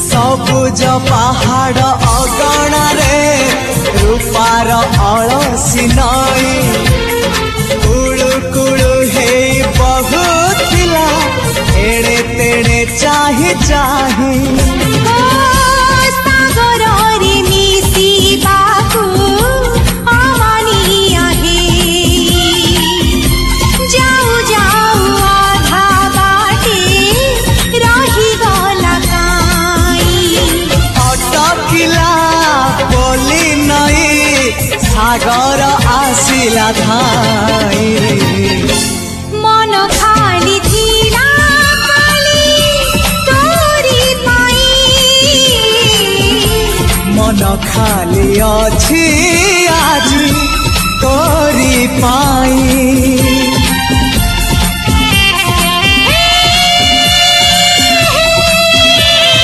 सबुज पहाड़ अगणारे रूपार अलसी नई कुळु कुळु हे बहुथिला एड़े तेड़े चाही चाही सागर आसिला धाई मन खाली थिला खाली तोरी पाई मन खाली अछि आज तोरी पाई।